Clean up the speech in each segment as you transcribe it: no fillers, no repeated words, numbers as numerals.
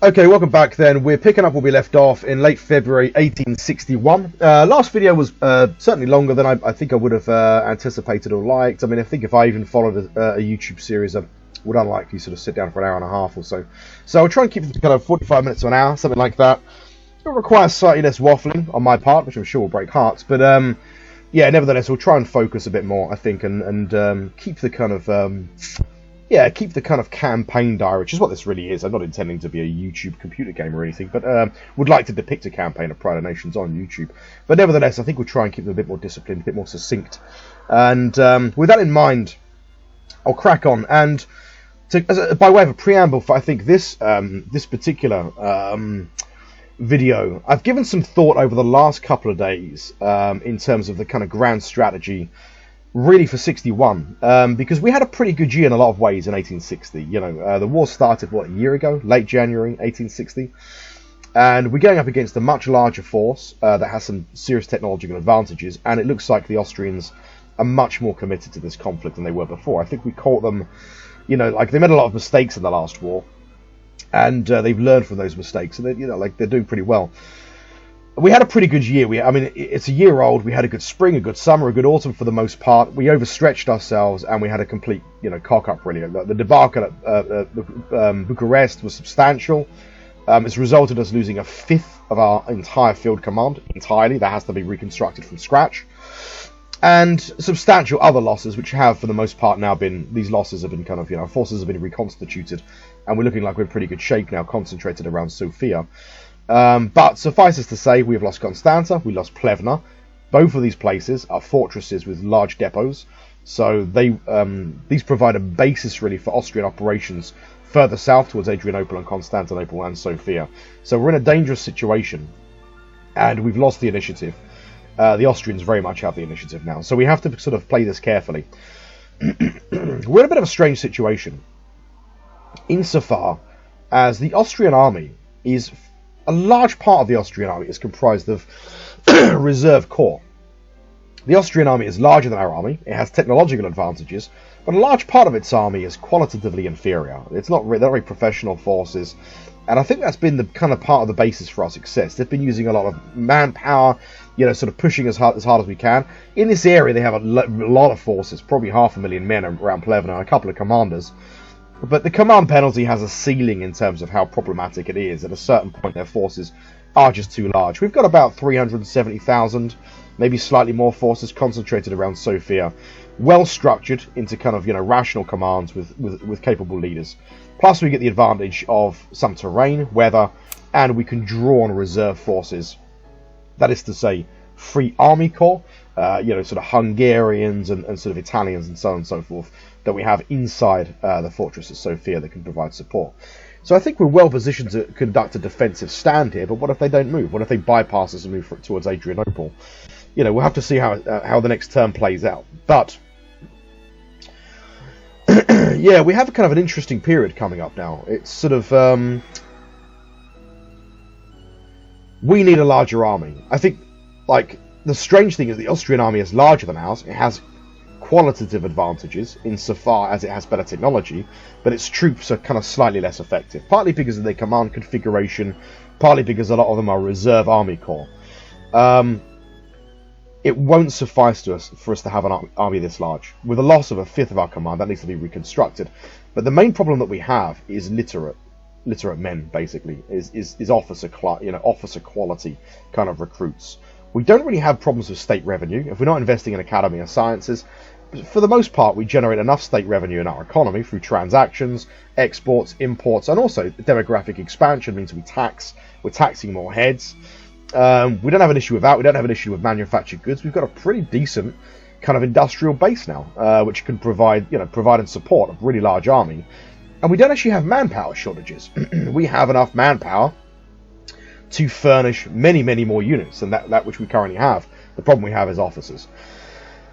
Okay, welcome back then. We're picking up where we left off in late February 1861. Last video was certainly longer than I think I would have anticipated or liked. I mean, I think if I even followed a YouTube series, I would unlikely sort of sit down for an hour and a half or so. So I'll try and keep it to kind of 45 minutes to an hour, something like that. It requires slightly less waffling on my part, which I'm sure will break hearts. But yeah, nevertheless, we'll try and focus a bit more, I think, and keep the kind of... keep the kind of campaign diary, which is what this really is. I'm not intending to be a YouTube computer game or anything, but would like to depict a campaign of Pride of Nations on YouTube. But nevertheless, I think we'll try and keep them a bit more disciplined, a bit more succinct. And with that in mind, I'll crack on. And by way of a preamble for, I think, this particular video, I've given some thought over the last couple of days in terms of the kind of grand strategy really for 61, because we had a pretty good year in a lot of ways in 1860. You know, the war started, what, a year ago? Late January 1860. And we're going up against a much larger force that has some serious technological advantages, and it looks like the Austrians are much more committed to this conflict than they were before. I think we caught them, you know, like they made a lot of mistakes in the last war, and they've learned from those mistakes, and they're doing pretty well. We had a pretty good year. I mean, it's a year old. We had a good spring, a good summer, a good autumn for the most part. We overstretched ourselves, and we had a complete, cock-up, really. The debacle at Bucharest was substantial. It's resulted in us losing a fifth of our entire field command entirely. That has to be reconstructed from scratch. And substantial other losses, which have, for the most part, now been... These losses have been kind of, forces have been reconstituted, and we're looking like we're in pretty good shape now, concentrated around Sofia. But suffices to say, we've lost Constanta, we lost Plevna. Both of these places are fortresses with large depots, so these provide a basis really for Austrian operations further south towards Adrianople and Constantinople and Sofia. So we're in a dangerous situation, and we've lost the initiative. The Austrians very much have the initiative now, so we have to sort of play this carefully. We're in a bit of a strange situation, insofar as the Austrian army is... A large part of the Austrian army is comprised of reserve corps. The Austrian army is larger than our army. It has technological advantages, but a large part of its army is qualitatively inferior. It's not they're very professional forces, and I think that's been the kind of part of the basis for our success. They've been using a lot of manpower, sort of pushing as hard as we can. In this area, they have a lot of forces, probably 500,000 men around Plevna, and a couple of commanders. But the command penalty has a ceiling in terms of how problematic it is. At a certain point, their forces are just too large. We've got about 370,000, maybe slightly more forces concentrated around Sofia, well structured into kind of rational commands with capable leaders. Plus, we get the advantage of some terrain, weather, and we can draw on reserve forces. That is to say, free army corps, sort of Hungarians and sort of Italians and so on and so forth, that we have inside the fortress of Sofia that can provide support. So I think we're well positioned to conduct a defensive stand here, but what if they don't move? What if they bypass us and move towards Adrianople? We'll have to see how the next term plays out. But, yeah, we have kind of an interesting period coming up now. It's sort of... we need a larger army. I think, the strange thing is the Austrian army is larger than ours. It has qualitative advantages insofar as it has better technology, but its troops are kind of slightly less effective, partly because of their command configuration, partly because a lot of them are reserve army corps. It won't suffice for us to have an army this large. With a loss of a fifth of our command, that needs to be reconstructed. But the main problem that we have is literate men, basically, is officer quality kind of recruits. We don't really have problems with state revenue. If we're not investing in Academy of Sciences, for the most part, we generate enough state revenue in our economy through transactions, exports, imports, and also demographic expansion means we're taxing more heads. We don't have an issue with that. We don't have an issue with manufactured goods. We've got a pretty decent kind of industrial base now, which can provide and support a really large army. And we don't actually have manpower shortages. We have enough manpower to furnish many, many more units than that which we currently have. The problem we have is officers.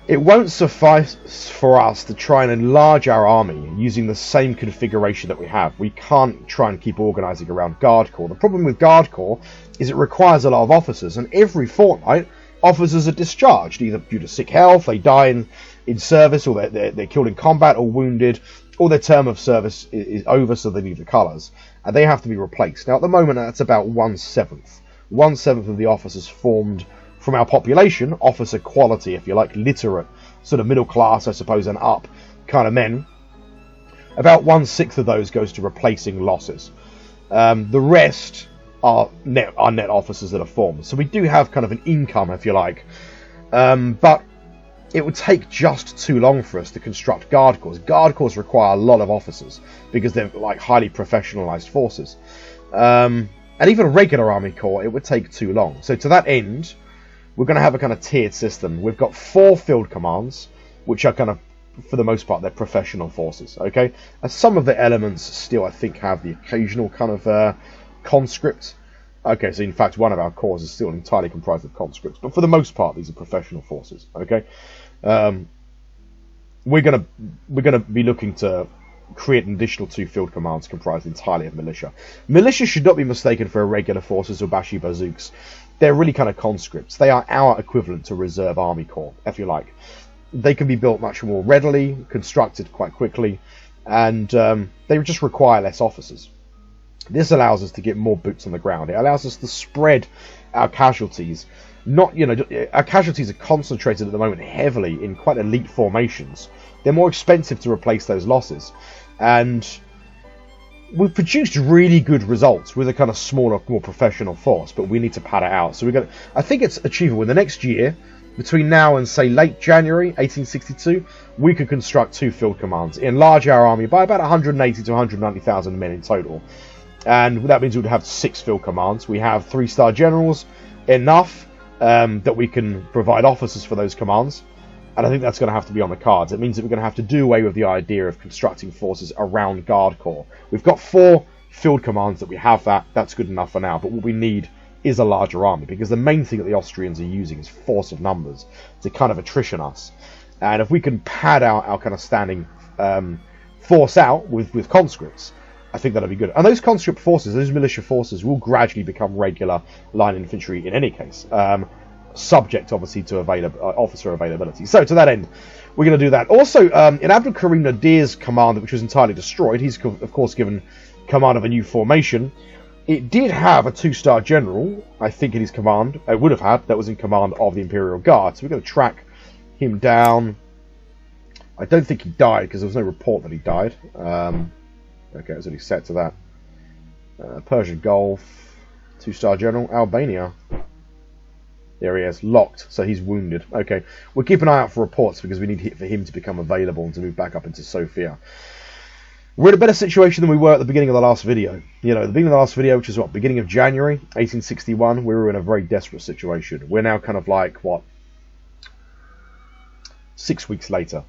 It won't suffice for us to try and enlarge our army using the same configuration that we have. We can't try and keep organising around Guard Corps. The problem with Guard Corps is it requires a lot of officers, and every fortnight officers are discharged, either due to sick health, they die in service, or they're killed in combat or wounded, or their term of service is over, so they need the colours, and they have to be replaced. Now, at the moment, that's about 1/7. 1/7 of the officers formed from our population, officer quality, if you like, literate, sort of middle class, I suppose, and up kind of men. About 1/6 of those goes to replacing losses. The rest are net officers that are formed. So we do have kind of an income, if you like. But it would take just too long for us to construct guard corps. Guard corps require a lot of officers because they're like highly professionalized forces. And even a regular army corps, it would take too long. So to that end, we're going to have a kind of tiered system. We've got 4 field commands, which are kind of, for the most part, they're professional forces, okay? And some of the elements still, I think, have the occasional kind of conscript. Okay, so in fact, one of our corps is still entirely comprised of conscripts, but for the most part, these are professional forces, okay? We're gonna be looking to create an additional 2 field commands comprised entirely of militia. Militia should not be mistaken for irregular forces or Bashi Bazooks. They're really kind of conscripts. They are our equivalent to reserve army corps, if you like. They can be built much more readily, constructed quite quickly, and they just require less officers. This allows us to get more boots on the ground. It allows us to spread our casualties. Our casualties are concentrated at the moment heavily in quite elite formations. They're more expensive to replace those losses. And we've produced really good results with a kind of smaller, more professional force, but we need to pad it out. So I think it's achievable in the next year. Between now and, say, late January 1862, we could construct 2 field commands, enlarge our army by about 180 to 190,000 men in total. And that means we would have 6 field commands. We have 3-star generals, enough that we can provide officers for those commands. And I think that's going to have to be on the cards. It means that we're going to have to do away with the idea of constructing forces around Guard Corps. We've got 4 field commands that we have that's good enough for now. But what we need is a larger army, because the main thing that the Austrians are using is force of numbers to kind of attrition us. And if we can pad out our kind of standing force out with conscripts, I think that'll be good. And those conscript forces, those militia forces, will gradually become regular line infantry in any case, subject obviously to officer availability. So to that end, we're going to do that. Also, in Abdul Karim Nadir's command, which was entirely destroyed, he's of course given command of a new formation. It did have a 2-star general, I think, in his command. It would have had, that was in command of the Imperial Guard. So we're going to track him down. I don't think he died, because there was no report that he died. Okay, it was only set to that. Persian Gulf, 2-star general, Albania. There he is, locked, so he's wounded. Okay, we'll keep an eye out for reports, because we need for him to become available and to move back up into Sofia. We're in a better situation than we were at the beginning of the last video. You know, the beginning of the last video, which is what, beginning of January 1861, we were in a very desperate situation. We're now kind of like, what, 6 weeks later.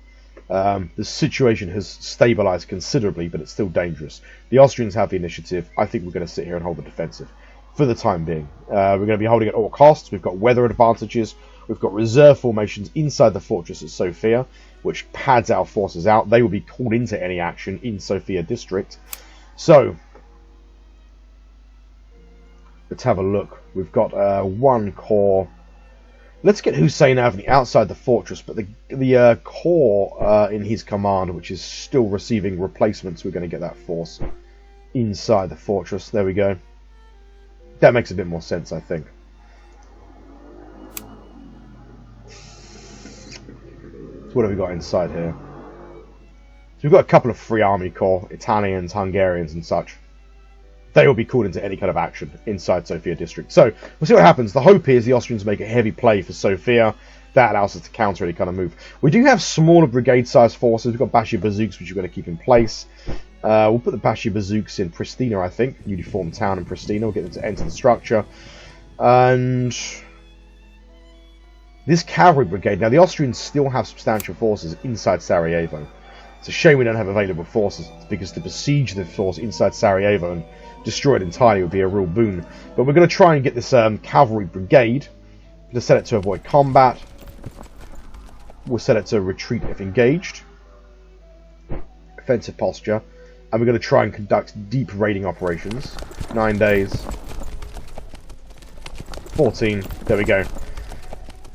The situation has stabilised considerably, but it's still dangerous. The Austrians have the initiative. I think we're going to sit here and hold the defensive for the time being. We're going to be holding at all costs. We've got weather advantages. We've got reserve formations inside the fortress at Sofia, which pads our forces out. They will be called into any action in Sofia district. So, let's have a look. We've got 1 corps. Let's get Hussein Avni outside the fortress, but the corps in his command, which is still receiving replacements, we're going to get that force inside the fortress. There we go. That makes a bit more sense, I think. So what have we got inside here? So we've got a couple of free army corps, Italians, Hungarians and such. They will be called into any kind of action inside Sofia district. So we'll see what happens. The hope is the Austrians make a heavy play for Sofia. That allows us to counter any kind of move. We do have smaller brigade-sized forces. We've got Bashi Bazooks, which we're going to keep in place. We'll put the Bashi Bazooks in Pristina, I think. Newly formed town in Pristina. We'll get them to enter the structure. And this cavalry brigade. Now, the Austrians still have substantial forces inside Sarajevo. It's a shame we don't have available forces, because to besiege the force inside Sarajevo and destroy it entirely would be a real boon. But we're going to try and get this cavalry brigade. To set it to avoid combat. We'll set it to retreat if engaged. Offensive posture. And we're going to try and conduct deep raiding operations. 9 days. 14. There we go.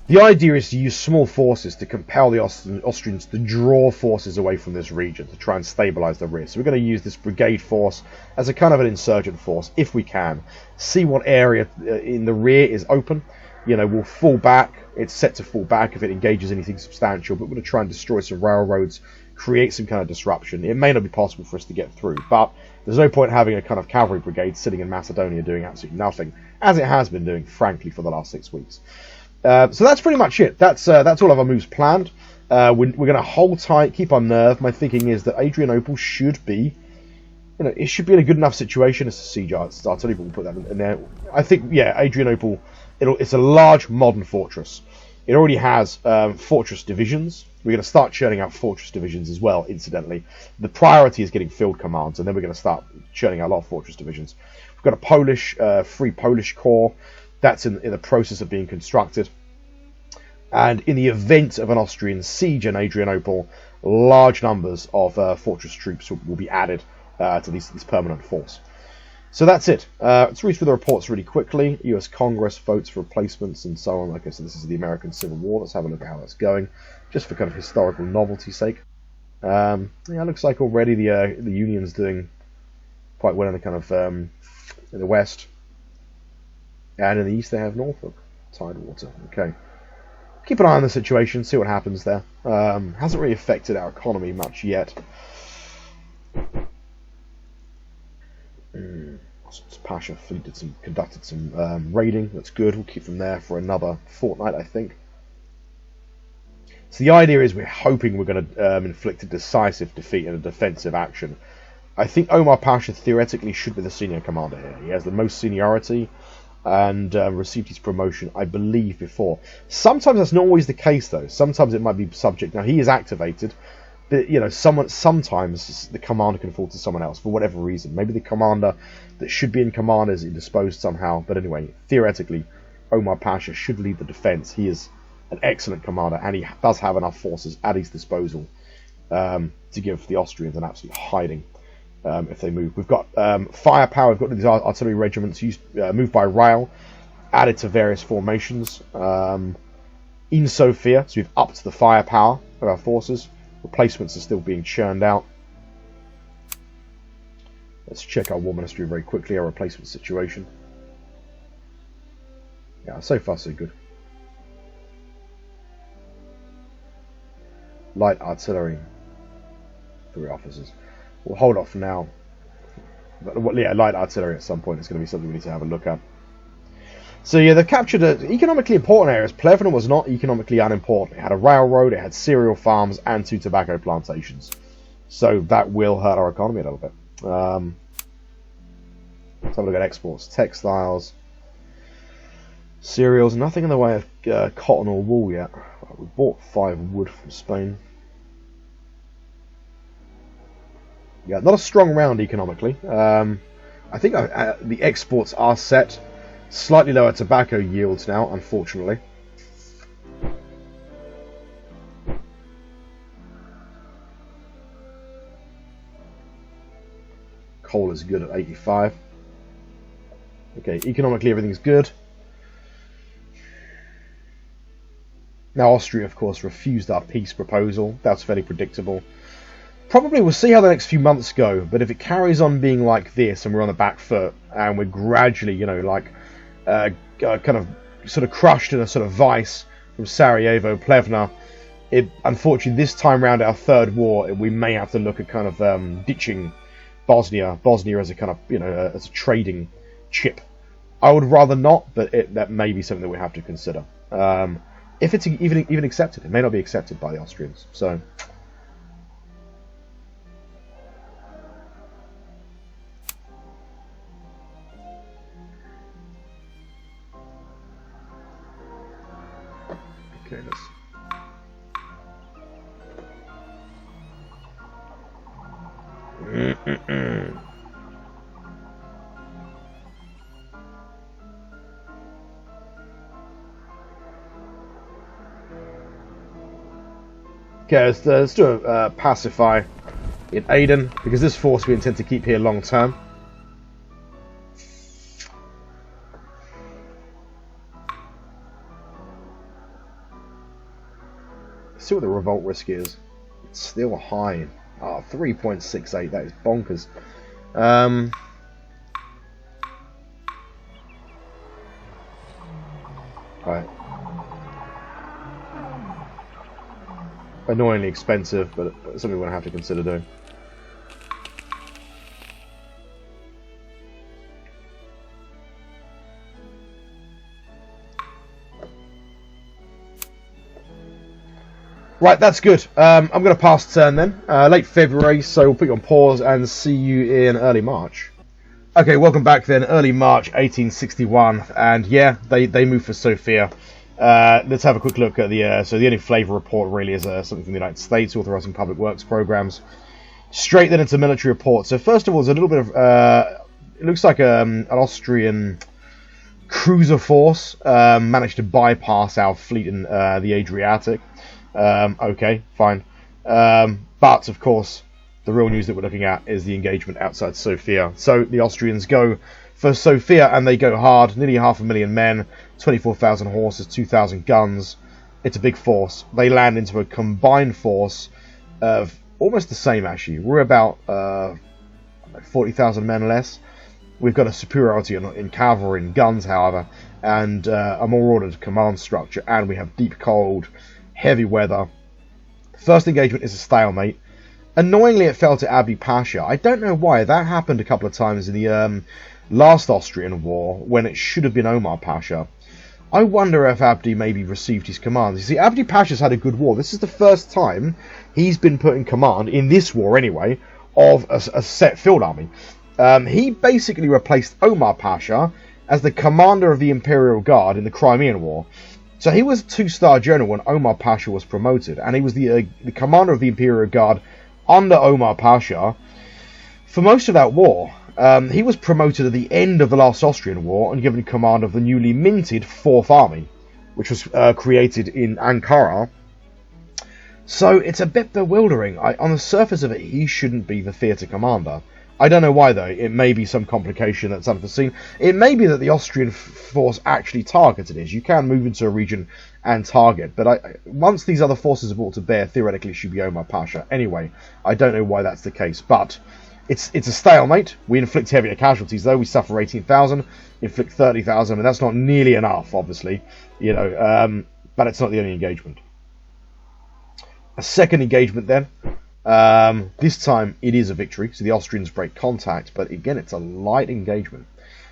The idea is to use small forces to compel the Austrians to draw forces away from this region to try and stabilise the rear. So we're going to use this brigade force as a kind of an insurgent force, if we can. See what area in the rear is open. You know, we'll fall back. It's set to fall back if it engages anything substantial, but we're going to try and destroy some railroads, create some kind of disruption. It may not be possible for us to get through, but there's no point having a kind of cavalry brigade sitting in Macedonia doing absolutely nothing, as it has been doing, frankly, for the last 6 weeks. So that's pretty much it. That's all of our moves planned. We're going to hold tight, keep our nerve. My thinking is that Adrianople should be, you know, it should be in a good enough situation as a siege artillery. We'll put that in there. I think, yeah, Adrianople, it's a large modern fortress. It already has fortress divisions. We're going to start churning out fortress divisions as well, incidentally. The priority is getting field commands, and then we're going to start churning out a lot of fortress divisions. We've got a Polish, free Polish corps. That's in the process of being constructed. And in the event of an Austrian siege in Adrianople, large numbers of fortress troops will be added to this permanent force. So that's it. Let's read through the reports really quickly. US Congress votes for replacements and so on. Okay, so this is the American Civil War. Let's have a look at how that's going, just for kind of historical novelty's sake. Yeah, it looks like already the Union's doing quite well in the kind of in the West. And in the East they have Norfolk, Tidewater. Okay. Keep an eye on the situation, see what happens there. Hasn't really affected our economy much yet. Pasha fleet conducted some raiding. That's good. We'll keep them there for another fortnight, I think. So the idea is we're hoping we're going to inflict a decisive defeat in a defensive action. I think Omar Pasha theoretically should be the senior commander here. He has the most seniority and received his promotion, I believe, before. Sometimes that's not always the case, though. Sometimes it might be subject. Now, he is activated, but, you know, sometimes the commander can fall to someone else for whatever reason. Maybe the commander that should be in command is indisposed somehow. But anyway, theoretically, Omar Pasha should lead the defense. He is an excellent commander, and he does have enough forces at his disposal to give the Austrians an absolute hiding. If they move. We've got firepower. We've got these artillery regiments moved by rail, added to various formations. In Sofia, so we've upped the firepower of our forces. Replacements are still being churned out. Let's check our war ministry very quickly, our replacement situation. Yeah, so far so good. Light artillery, 3 officers. We'll hold off now. But, yeah, light artillery at some point is going to be something we need to have a look at. So yeah, they've captured economically important areas. Plevna was not economically unimportant. It had a railroad, it had cereal farms, and 2 tobacco plantations. So that will hurt our economy a little bit. Let's have a look at exports. Textiles, cereals, nothing in the way of cotton or wool yet. We bought 5 wood from Spain. Yeah, not a strong round economically. I think the exports are set. Slightly lower tobacco yields now, unfortunately. Coal is good at 85. Okay, economically everything's good. Now Austria, of course, refused our peace proposal. That's fairly predictable. Probably we'll see how the next few months go, but if it carries on being like this and we're on the back foot and we're gradually, you know, like kind of sort of crushed in a sort of vice from Sarajevo, Plevna, unfortunately this time round our 3rd war, we may have to look at kind of ditching Bosnia as a kind of, you know, as a trading chip. I would rather not, but that may be something that we have to consider. If it's even accepted, it may not be accepted by the Austrians. So. Okay, let's. Okay, let's do a pacify in Aden, because this force we intend to keep here long term. see what the revolt risk is. It's still high. 3.68. That is bonkers. Right. Annoyingly expensive, but something we're going to have to consider doing. Right, that's good. I'm going to pass turn then. Late February, so we'll put you on pause and see you in early March. Okay, welcome back then. Early March 1861, and yeah, they moved for Sofia. Let's have a quick look at the so the only flavour report really is something from the United States authorising public works programs. Straight then into military report. So first of all, there's a little bit of it looks like an Austrian cruiser force managed to bypass our fleet in the Adriatic. Okay, fine. But of course, the real news that we're looking at is the engagement outside Sofia. So the Austrians go for Sofia and they go hard. Nearly 500,000 men, 24,000 horses, 2,000 guns. It's a big force. They land into a combined force of almost the same actually. We're about 40,000 men less. We've got a superiority in cavalry and guns, however, and a more ordered command structure. And we have deep cold, heavy weather. First engagement is a stalemate. Annoyingly, it fell to Abdi Pasha. I don't know why. That happened a couple of times in the last Austrian war, when it should have been Omar Pasha. I wonder if Abdi maybe received his commands. You see, Abdi Pasha's had a good war. This is the first time he's been put in command, in this war anyway, of a set field army. He basically replaced Omar Pasha as the commander of the Imperial Guard in the Crimean War. So he was a 2-star general when Omar Pasha was promoted, and he was the commander of the Imperial Guard under Omar Pasha for most of that war. He was promoted at the end of the last Austrian war and given command of the newly minted 4th Army, which was created in Ankara. So it's a bit bewildering. On the surface of it, he shouldn't be the theatre commander. I don't know why, though. It may be some complication that's unforeseen. It may be that the Austrian force actually targeted it. You can move into a region and target, but once these other forces are brought to bear, theoretically it should be Omar Pasha. Anyway, I don't know why that's the case, but it's a stalemate. We inflict heavier casualties, though. We suffer 18,000, inflict 30,000, and that's not nearly enough, obviously, you know. But it's not the only engagement. A second engagement, then. This time it is a victory, so the Austrians break contact, but again it's a light engagement.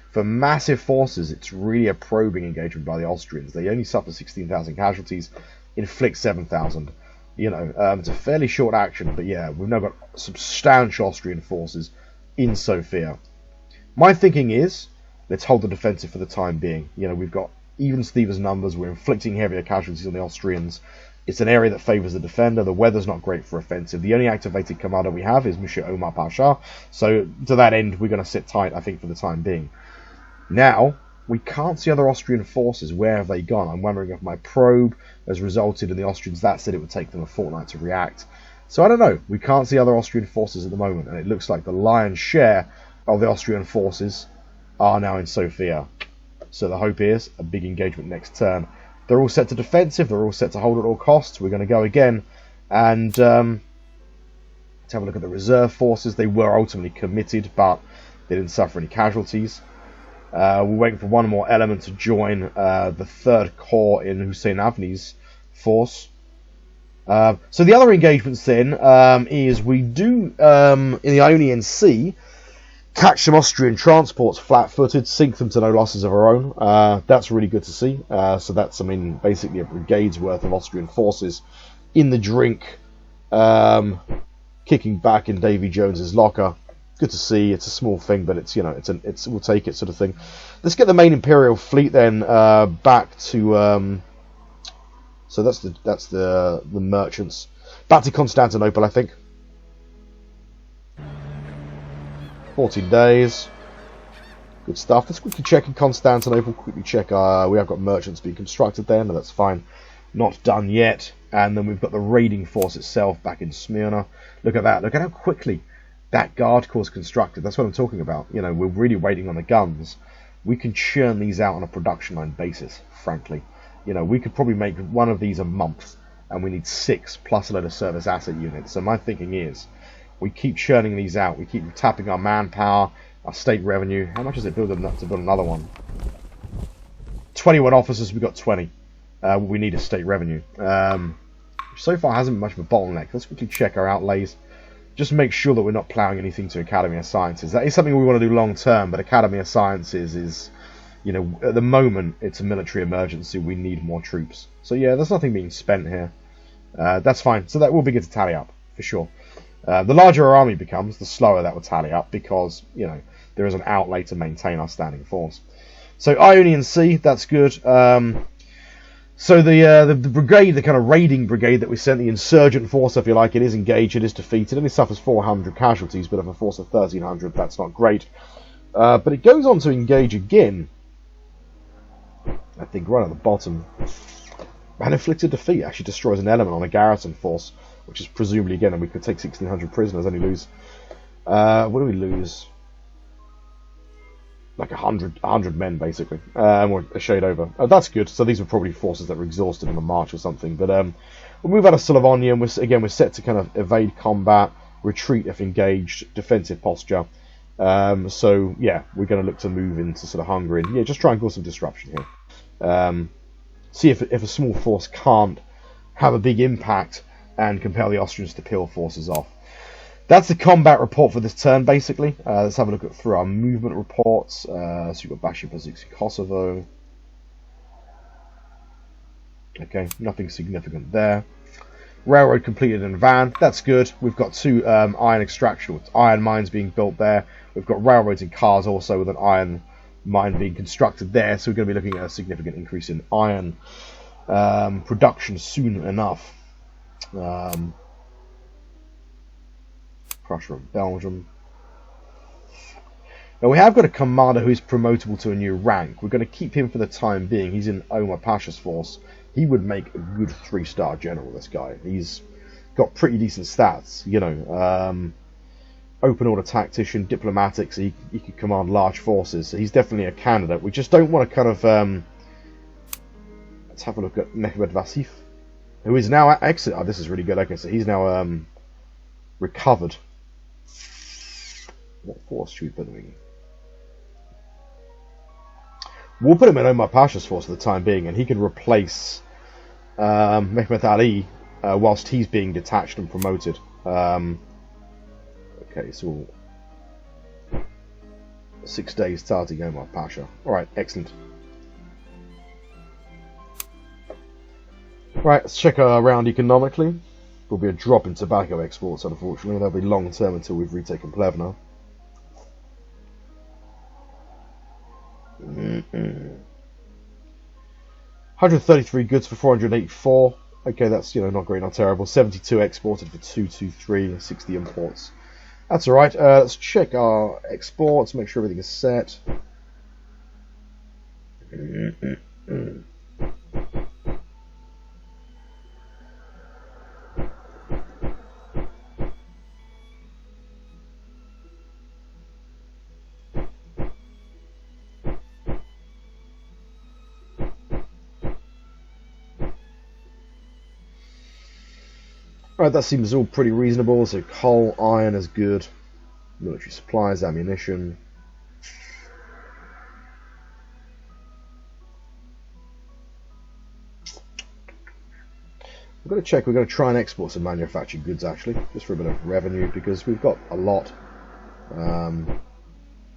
For massive forces, it's really a probing engagement by the Austrians. They only suffer 16,000 casualties, inflict 7,000. You know, it's a fairly short action, but yeah, we've now got substantial Austrian forces in Sofia. My thinking is, let's hold the defensive for the time being. You know, we've got even Steven's numbers, we're inflicting heavier casualties on the Austrians. It's an area that favours the defender. The weather's not great for offensive. The only activated commander we have is Monsieur Omar Pasha. So to that end, we're going to sit tight, I think, for the time being. Now, we can't see other Austrian forces. Where have they gone? I'm wondering if my probe has resulted in the Austrians. That said, it would take them a fortnight to react. So I don't know. We can't see other Austrian forces at the moment. And it looks like the lion's share of the Austrian forces are now in Sofia. So the hope is a big engagement next turn. They're all set to defensive. They're all set to hold at all costs. We're going to go again. And let's have a look at the reserve forces. They were ultimately committed, but they didn't suffer any casualties. We're waiting for one more element to join the 3rd Corps in Hussein Avni's force. So the other engagements then is we do, in the Ionian Sea, catch some Austrian transports flat-footed, sink them to no losses of our own. That's really good to see. So that's, I mean, basically a brigade's worth of Austrian forces in the drink, kicking back in Davy Jones's locker. Good to see. It's a small thing, but it's, you know, it's we'll take it sort of thing. Let's get the main Imperial fleet then back to. So that's the merchants back to Constantinople, I think. 14 days. Good stuff. Let's quickly check in Constantinople. Quickly check. We have got merchants being constructed there. No, that's fine. Not done yet. And then we've got the raiding force itself back in Smyrna. Look at that. Look at how quickly that guard corps is constructed. That's what I'm talking about. You know, we're really waiting on the guns. We can churn these out on a production line basis, frankly. You know, we could probably make one of these a month and we need 6 plus a load of service asset units. So my thinking is, we keep churning these out. We keep tapping our manpower, our state revenue. How much is it to build another one? 21 officers, we've got 20. We need a state revenue. So far hasn't been much of a bottleneck. Let's quickly check our outlays. Just make sure that we're not ploughing anything to Academy of Sciences. That is something we want to do long term, but Academy of Sciences is, you know, at the moment it's a military emergency. We need more troops. So yeah, there's nothing being spent here. That's fine. So that will begin to tally up for sure. The larger our army becomes, the slower that will tally up because, you know, there is an outlay to maintain our standing force. So Ionian Sea, that's good. So the brigade, the kind of raiding brigade that we sent, the insurgent force, if you like, it is engaged, it is defeated, and it suffers 400 casualties, but of a force of 1,300, that's not great. But it goes on to engage again, I think right at the bottom, and inflicts a defeat. Actually destroys an element on a garrison force, which is presumably, again, and we could take 1,600 prisoners, only lose, what do we lose? Like 100 men, basically, or a shade over. That's good. So these were probably forces that were exhausted on the march or something. But we'll move out of Slavonia, and we're set to kind of evade combat, retreat if engaged, defensive posture. So yeah, we're going to look to move into sort of Hungary, and yeah, just try and cause some disruption here. See if a small force can't have a big impact and compel the Austrians to peel forces off. That's the combat report for this turn, basically. Let's have a look through our movement reports. So you've got Bashi Pazuks in Kosovo. Okay, nothing significant there. Railroad completed in Van. That's good. We've got 2 iron extraction, iron mines being built there. We've got railroads in Kars also with an iron mine being constructed there. So we're going to be looking at a significant increase in iron production soon enough. Prussia and Belgium. Now we have got a commander who's promotable to a new rank. We're going to keep him for the time being. He's in Omar Pasha's force. He would make a good 3-star general, this guy. He's got pretty decent stats, you know. Open order tactician, diplomatic, so he could command large forces. So he's definitely a candidate. We just don't want to kind of... let's have a look at Mehmed Vasif, who is now exit. Oh, this is really good. Okay, so he's now recovered. What force should we put him in? We'll put him in Omar Pasha's force for the time being, and he can replace Mehmet Ali whilst he's being detached and promoted. Okay, so 6 days starting Omar Pasha. Alright, excellent. Right, let's check our round economically. Will be a drop in tobacco exports, unfortunately. That'll be long term until we've retaken Plevna. 133 goods for 484. Okay, that's, you know, not great, not terrible. 72 exported for 223, 60 imports. That's alright. Let's check our exports, make sure everything is set. Alright, that seems all pretty reasonable. So coal, iron is good. Military supplies, ammunition. We've got to check. We're going to try and export some manufactured goods, actually, just for a bit of revenue, because we've got a lot.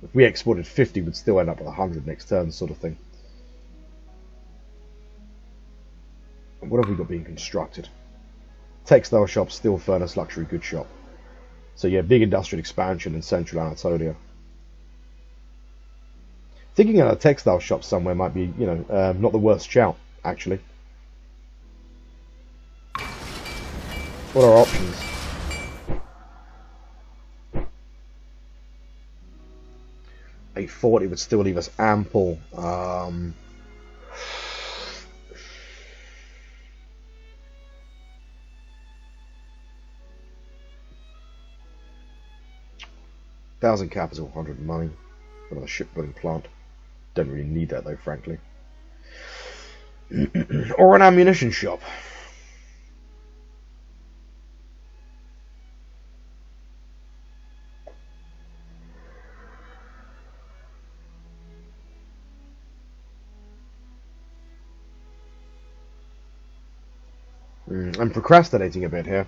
If we exported 50, we'd still end up with 100 next turn, sort of thing. And what have we got being constructed? Textile shop, steel furnace, luxury goods shop. So yeah, big industrial expansion in central Anatolia. Thinking of a textile shop somewhere might be, you know, not the worst shout, actually. What are our options? $840 would still leave us ample. $1,000 capital, 100 money. Another shipbuilding plant. Don't really need that though, frankly. Or an ammunition shop. I'm procrastinating a bit here.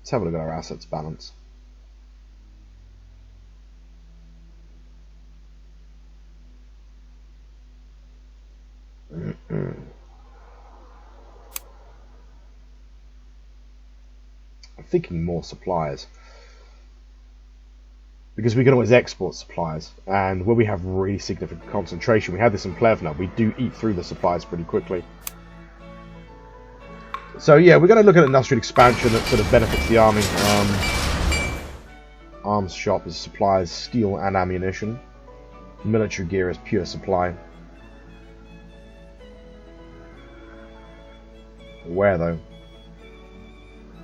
Let's have a look at our assets balance. I'm thinking more suppliers, because we can always export suppliers, and where we have really significant concentration, we have this in Plevna, we do eat through the supplies pretty quickly. So yeah, we're going to look at industrial expansion that sort of benefits the army. Arms shop is supplies steel and ammunition. Military gear is pure supply. Where though?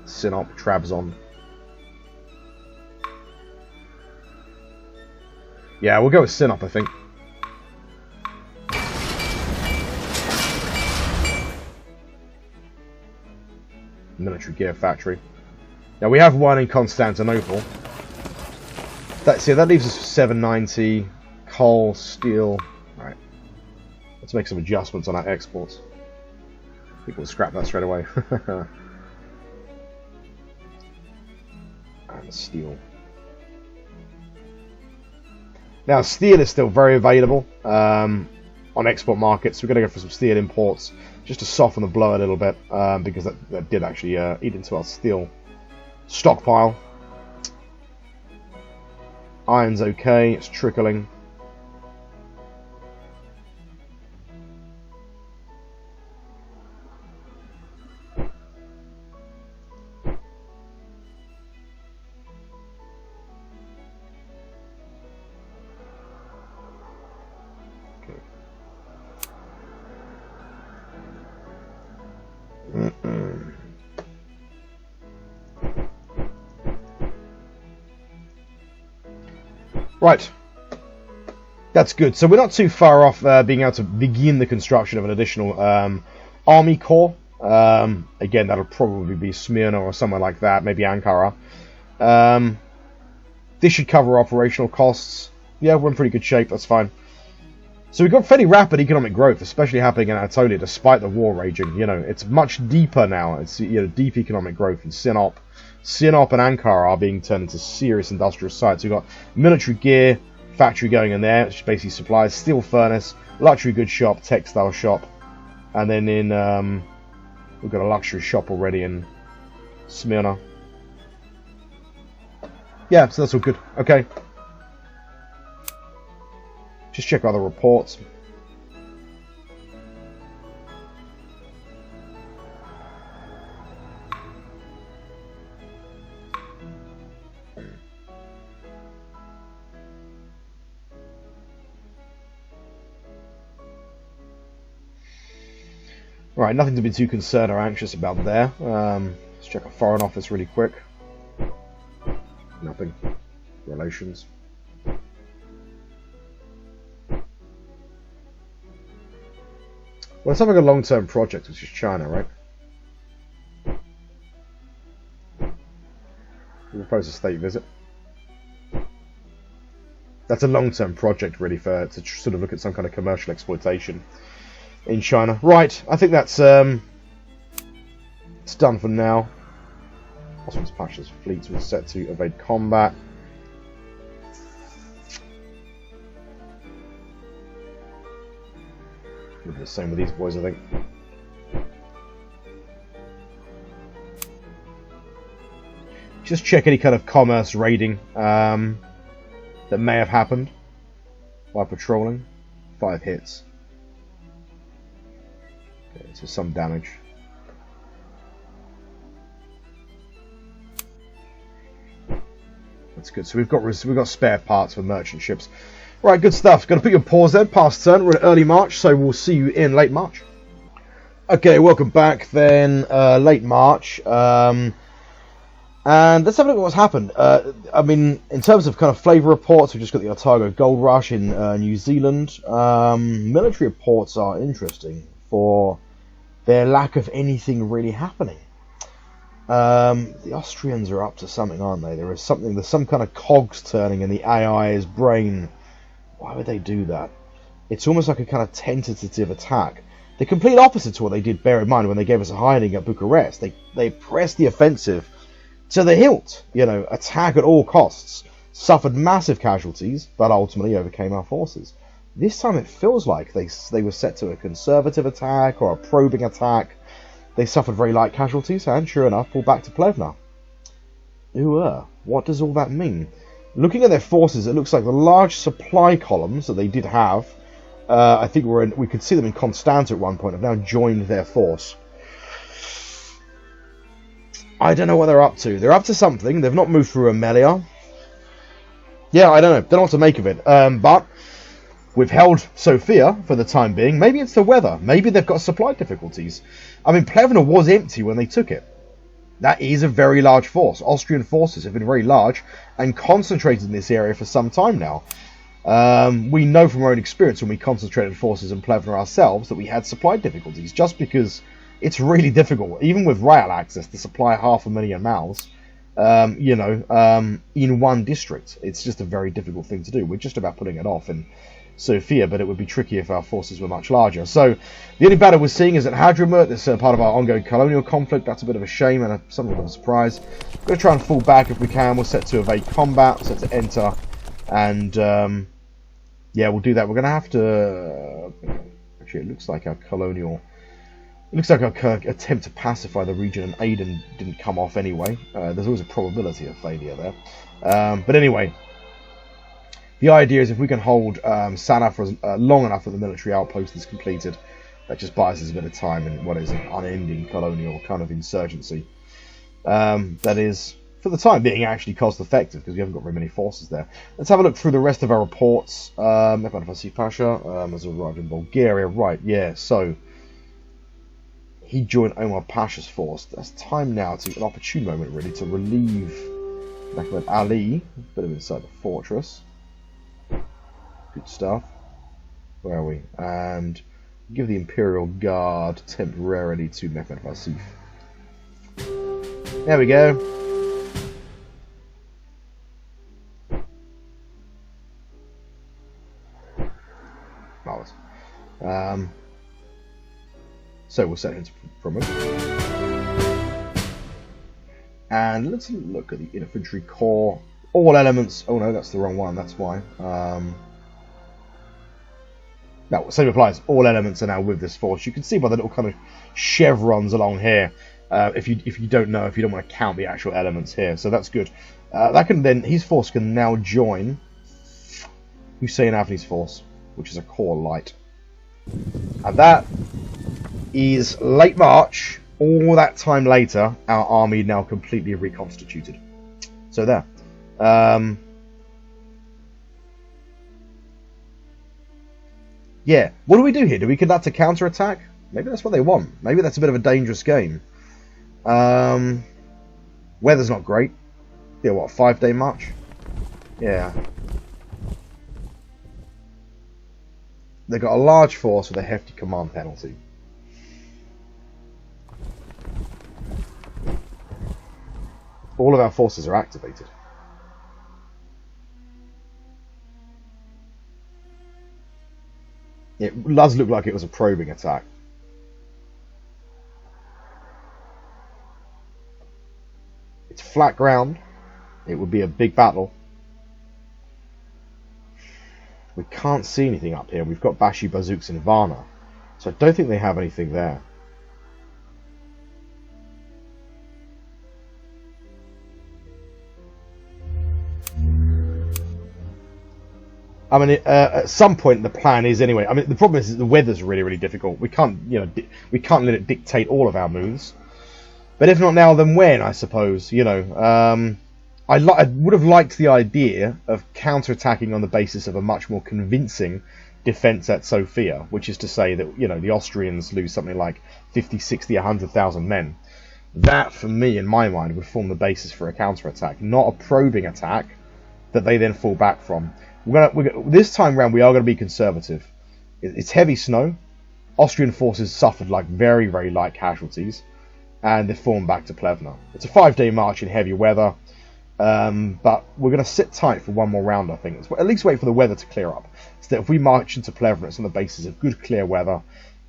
Sinop, Trabzon. Yeah, we'll go with Sinop, I think. Military gear factory. Now we have one in Constantinople. That leaves us 790 coal, steel. Alright. Let's make some adjustments on our exports. People will scrap that straight away. And steel. Now steel is still very available on export markets. So we're going to go for some steel imports just to soften the blow a little bit, because that did actually eat into our steel stockpile. Iron's okay, it's trickling. Right, that's good. So we're not too far off being able to begin the construction of an additional army corps. Again, that'll probably be Smyrna or somewhere like that, maybe Ankara. This should cover operational costs. Yeah, we're in pretty good shape, that's fine. So we've got fairly rapid economic growth, especially happening in Anatolia, despite the war raging. You know, it's much deeper now. It's, you know, deep economic growth in Sinop. Sinop and Ankara are being turned into serious industrial sites. We've got military gear factory going in there, which basically supplies steel furnace, luxury goods shop, textile shop, and then in we've got a luxury shop already in Smyrna. Yeah, so that's all good. Okay. Just check other reports. Right, nothing to be too concerned or anxious about there. Let's check our foreign office really quick. Nothing. Relations. Well, let's have like a long-term project, which is China, right? We propose a state visit. That's a long-term project, really, to sort of look at some kind of commercial exploitation in China. Right, I think that's it's done for now. Osman's Pasha's fleets were set to evade combat. We'll do the same with these boys, I think. Just check any kind of commerce raiding that may have happened while patrolling. 5 hits. Okay, so some damage. That's good. So we've got spare parts for merchant ships. Right, good stuff. Got to put your pause there. Past turn. We're in early March, so we'll see you in late March. Okay, welcome back then. Late March. And let's have a look at what's happened. I mean, in terms of kind of flavour reports, we've just got the Otago Gold Rush in New Zealand. Military reports are interesting for their lack of anything really happening. The Austrians are up to something, aren't they? There's some kind of cogs turning in the AI's brain. Why would they do that? It's almost like a kind of tentative attack. The complete opposite to what they did, bear in mind, when they gave us a hiding at Bucharest. They pressed the offensive to the hilt, you know, attack at all costs, suffered massive casualties, but ultimately overcame our forces. This time it feels like they were set to a conservative attack or a probing attack. They suffered very light casualties and, sure enough, pulled back to Plevna. What does all that mean? Looking at their forces, it looks like the large supply columns that they did have, I think we could see them in Constanta at one point, have now joined their force. I don't know what they're up to. They're up to something. They've not moved through Amelia. Yeah, I don't know. Don't know what to make of it. But we've held Sofia for the time being. Maybe it's the weather. Maybe they've got supply difficulties. I mean, Plevna was empty when they took it. That is a very large force. Austrian forces have been very large and concentrated in this area for some time now. We know from our own experience when we concentrated forces in Plevna ourselves that we had supply difficulties, just because it's really difficult, even with rail access, to supply 500,000 mouths, in one district. It's just a very difficult thing to do. We're just about putting it off in Sofia, but it would be tricky if our forces were much larger. So the only battle we're seeing is at Hadramut. This is part of our ongoing colonial conflict. That's a bit of a shame and somewhat of a surprise. We're going to try and fall back if we can. We're set to evade combat, set to enter, and yeah, we'll do that. We're going to have to... actually, it looks like our colonial... It looks like our attempt to pacify the region in Aden didn't come off anyway. There's always a probability of failure there. But anyway, the idea is if we can hold Sana for long enough that the military outpost is completed, that just buys us a bit of time in what is an unending colonial kind of insurgency. That is, for the time being, actually cost effective because we haven't got very many forces there. Let's have a look through the rest of our reports. Mehmed Vasif Pasha has arrived in Bulgaria. Right, yeah, so... he joined Omar Pasha's force. That's time now, to an opportune moment really, to relieve Mehmed Ali, a bit of inside the fortress. Good stuff. Where are we? And give the Imperial Guard temporarily to Mehmed Vasif. There we go. Marvelous. So we'll set him to promote. And let's look at the infantry corps. All elements. Oh no, that's the wrong one. That's why. No, same applies. All elements are now with this force. You can see by the little kind of chevrons along here. If you don't know, if you don't want to count the actual elements here, so that's good. That can then his force can now join Hussein Avni's force, which is a corps light, and that is late March. All that time later, our army now completely reconstituted. So there. Yeah, what do we do here? Do we conduct a counter-attack? Maybe that's what they want. Maybe that's a bit of a dangerous game. Weather's not great. Yeah, what, 5-day march? Yeah. They've got a large force with a hefty command penalty. All of our forces are activated. It does look like it was a probing attack. It's flat ground. It would be a big battle. We can't see anything up here. We've got Bashi bazooks in Varna, so I don't think they have anything there. I mean, at some point the plan is anyway. I mean, the problem is that the weather's really, really difficult. We can't, we can't let it dictate all of our moves. But if not now, then when? I suppose. I would have liked the idea of counter-attacking on the basis of a much more convincing defense at Sofia, which is to say that the Austrians lose something like 50, 60, 100,000 men. That, for me, in my mind, would form the basis for a counter-attack, not a probing attack that they then fall back from. This time round, we are going to be conservative. It's heavy snow. Austrian forces suffered like very, very light casualties, and they formed back to Plevna. It's a 5-day march in heavy weather, but we're going to sit tight for one more round, I think. At least wait for the weather to clear up, so that if we march into Plevna, it's on the basis of good, clear weather,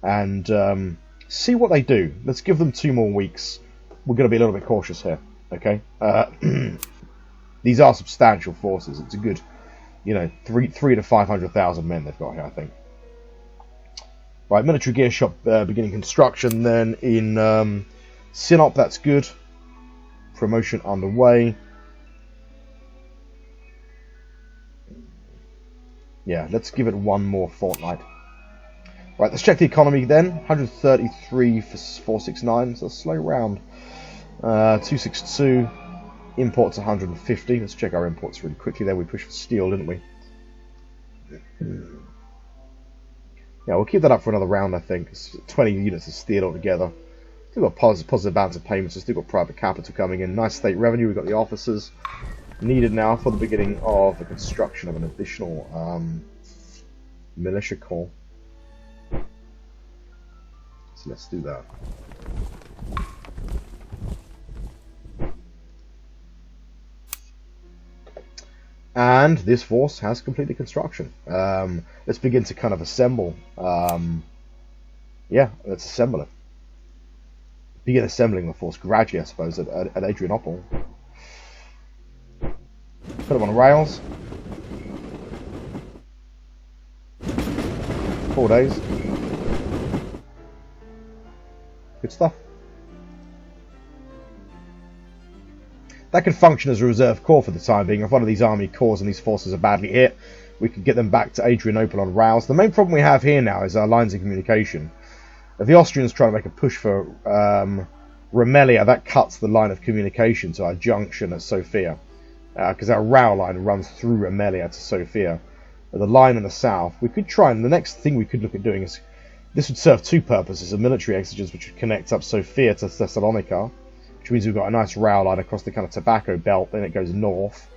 and see what they do. Let's give them 2 more weeks. We're going to be a little bit cautious here, okay? These are substantial forces. It's a good, you know, 300 to 500,000 men they've got here, I think. Right, military gear shop beginning construction then in Sinop. That's good. Promotion underway. Yeah, let's give it 1 more fortnight. Right, let's check the economy then. 133 for 469, so a slow round. 262. Imports 150. Let's check our imports really quickly there. We pushed for steel, didn't we? Yeah, we'll keep that up for another round, I think. It's 20 units of steel altogether. Still got positive balance of payments. We've still got private capital coming in. Nice state revenue. We've got the officers needed now for the beginning of the construction of an additional militia corps. So let's do that. And this force has completed construction. Let's begin to kind of assemble. Yeah, let's assemble it. Begin assembling the force gradually, I suppose, at Adrianople. Put them on rails. 4 days. Good stuff. That can function as a reserve corps for the time being. If one of these army corps and these forces are badly hit, we can get them back to Adrianople on rails. The main problem we have here now is our lines of communication. If the Austrians try to make a push for Remelia, that cuts the line of communication to our junction at Sofia. Because our rail line runs through Remelia to Sofia. The line in the south, we could try, and the next thing we could look at doing is, this would serve 2 purposes. A military exigence which would connect up Sofia to Thessalonica, which means we've got a nice rail line across the kind of tobacco belt, then it goes north.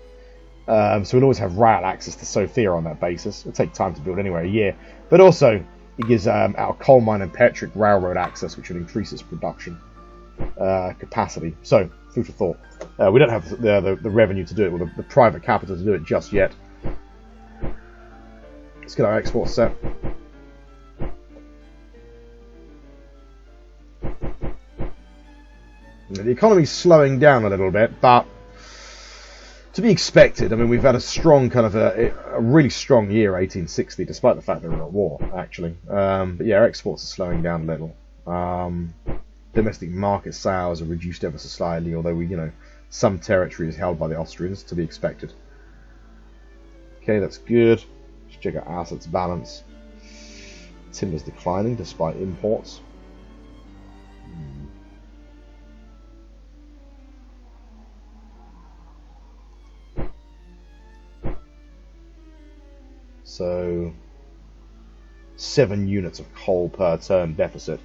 So we'll always have rail access to Sofia on that basis. It'll take time to build anyway, a year. But also, it gives our coal mine and Petric railroad access, which would increase its production capacity. So, food for thought. We don't have the revenue to do it, or the private capital to do it just yet. Let's get our exports set. The economy's slowing down a little bit, but to be expected. I mean, we've had a strong kind of a really strong year, 1860, despite the fact that we're at war, actually. But yeah, our exports are slowing down a little. Domestic market sales are reduced ever so slightly, although some territory is held by the Austrians, to be expected. Okay, that's good. Let's check our assets balance. Timber's declining despite imports. So 7 units of coal per turn deficit.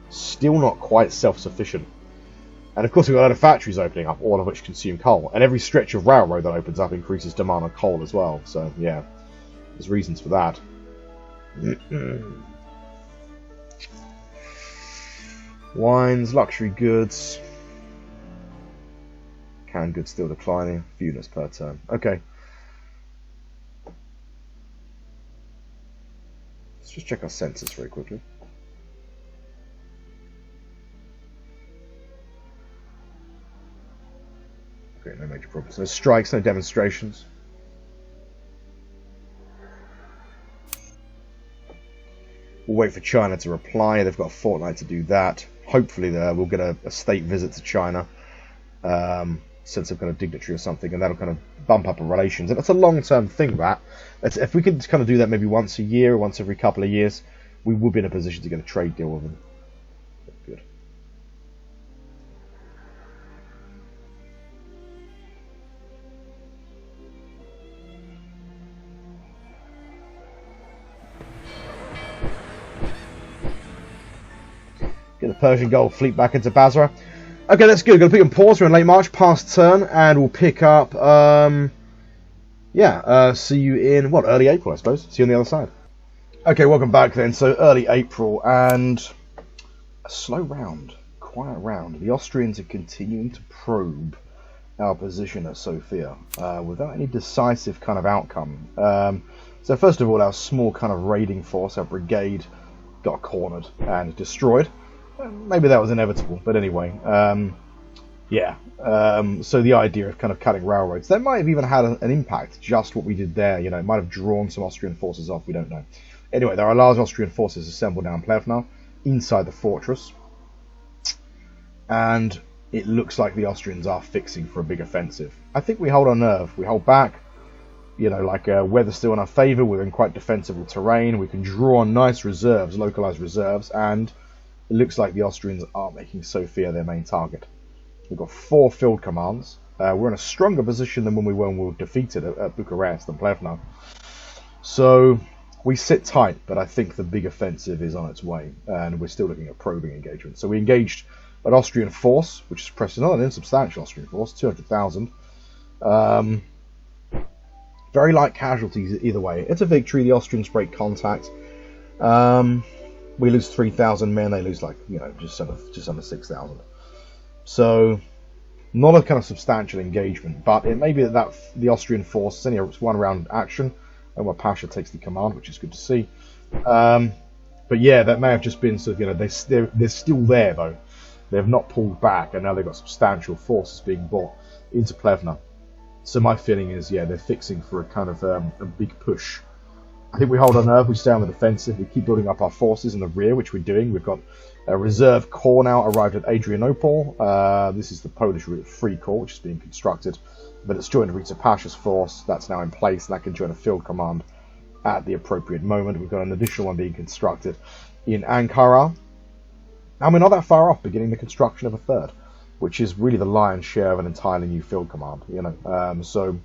Still not quite self-sufficient. And of course we've got a lot of factories opening up, all of which consume coal. And every stretch of railroad that opens up increases demand on coal as well. So yeah, there's reasons for that. Wines, luxury goods. Canned goods still declining. Few units per turn. Okay. Let's just check our census very quickly. Okay, no major problems. No strikes, no demonstrations. We'll wait for China to reply. They've got a fortnight to do that. Hopefully we'll get a state visit to China. Send some kind of dignitary or something, and that'll kind of bump up our relations. And it's a long-term thing, that. If we could kind of do that maybe once a year, or once every couple of years, we would be in a position to get a trade deal with them. Good. Get the Persian Gulf fleet back into Basra. Okay, that's good. Going to put on pause. We're in late March, past turn, and we'll pick up. See you in early April, I suppose. See you on the other side. Okay, welcome back then. So early April, and a slow round, quiet round. The Austrians are continuing to probe our position at Sofia without any decisive kind of outcome. So first of all, our small kind of raiding force, our brigade, got cornered and destroyed. Maybe that was inevitable, but anyway, yeah. So the idea of kind of cutting railroads, that might have even had an impact, just what we did there. You know, it might have drawn some Austrian forces off, we don't know. Anyway, there are large Austrian forces assembled down Plevna, inside the fortress. And it looks like the Austrians are fixing for a big offensive. I think we hold our nerve, we hold back. You know, like weather's still in our favour, we're in quite defensible terrain, we can draw on nice reserves, localised reserves, and it looks like the Austrians are making Sofia their main target. We've got 4 field commands. We're in a stronger position than when we were defeated at Bucharest and Plevna. So we sit tight, but I think the big offensive is on its way, and we're still looking at probing engagement. So we engaged an Austrian force, which is pressed, not an insubstantial Austrian force, 200,000. Very light casualties either way. It's a victory. The Austrians break contact. We lose 3,000 men. They lose like, you know, just under 6,000. So not a kind of substantial engagement, but it may be that the Austrian force is only a one-round action. Omar Pasha takes the command, which is good to see. But yeah, that may have just been sort of, you know, they're still there though. They have not pulled back, and now they've got substantial forces being brought into Plevna. So my feeling is, yeah, they're fixing for a kind of a big push. I think we hold our nerve, we stay on the defensive, we keep building up our forces in the rear, which we're doing. We've got a reserve corps now arrived at Adrianople. This is the Polish Free Corps, which is being constructed. But it's joined Rita Pasha's force, that's now in place, and that can join a field command at the appropriate moment. We've got an additional one being constructed in Ankara. And we're not that far off beginning the construction of a third, which is really the lion's share of an entirely new field command, you know. So,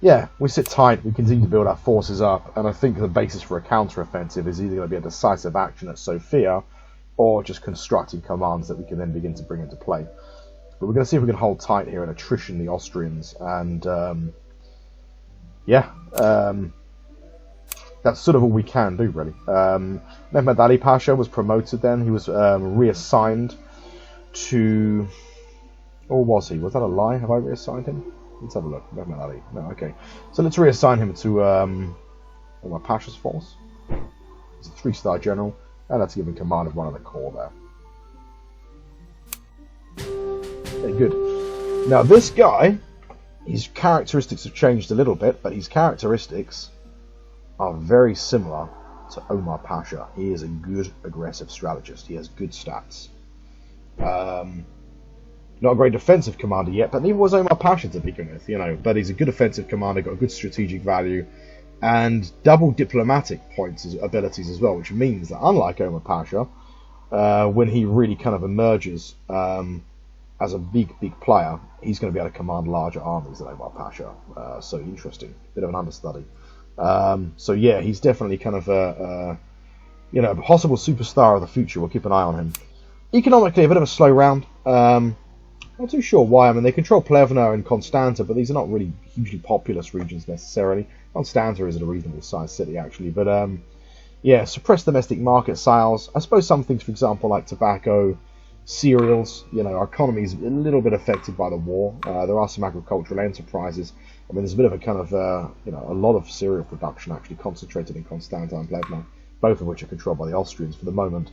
yeah, we sit tight, we continue to build our forces up, and I think the basis for a counter-offensive is either going to be a decisive action at Sofia, or just constructing commands that we can then begin to bring into play. But we're going to see if we can hold tight here and attrition the Austrians, and, yeah, that's sort of all we can do, really. Mehmed Ali Pasha was promoted then. He was reassigned to... Or was he? Was that a lie? Have I reassigned him? Let's have a look. Mehmed Ali. No, okay. So let's reassign him to Omar Pasha's force. He's a 3-star general. And let's give him command of one of the corps there. Okay, good. Now this guy, his characteristics have changed a little bit, but his characteristics are very similar to Omar Pasha. He is a good aggressive strategist. He has good stats. Not a great defensive commander yet, but neither was Omar Pasha to begin with, you know. But he's a good offensive commander, got a good strategic value, and double diplomatic abilities as well, which means that unlike Omar Pasha, when he really kind of emerges as a big player, he's going to be able to command larger armies than Omar Pasha. So interesting, bit of an understudy. So yeah, he's definitely kind of a possible superstar of the future. We'll keep an eye on him. Economically, a bit of a slow round. Not too sure why. I mean, they control Plevna and Constanta, but these are not really hugely populous regions necessarily. Constanta is a reasonable sized city, actually. But yeah, suppressed domestic market sales. I suppose some things, for example, like tobacco, cereals. You know, our economy is a little bit affected by the war. There are some agricultural enterprises. I mean, there's a bit of a kind of, a lot of cereal production actually concentrated in Constanta and Plevna, both of which are controlled by the Austrians for the moment.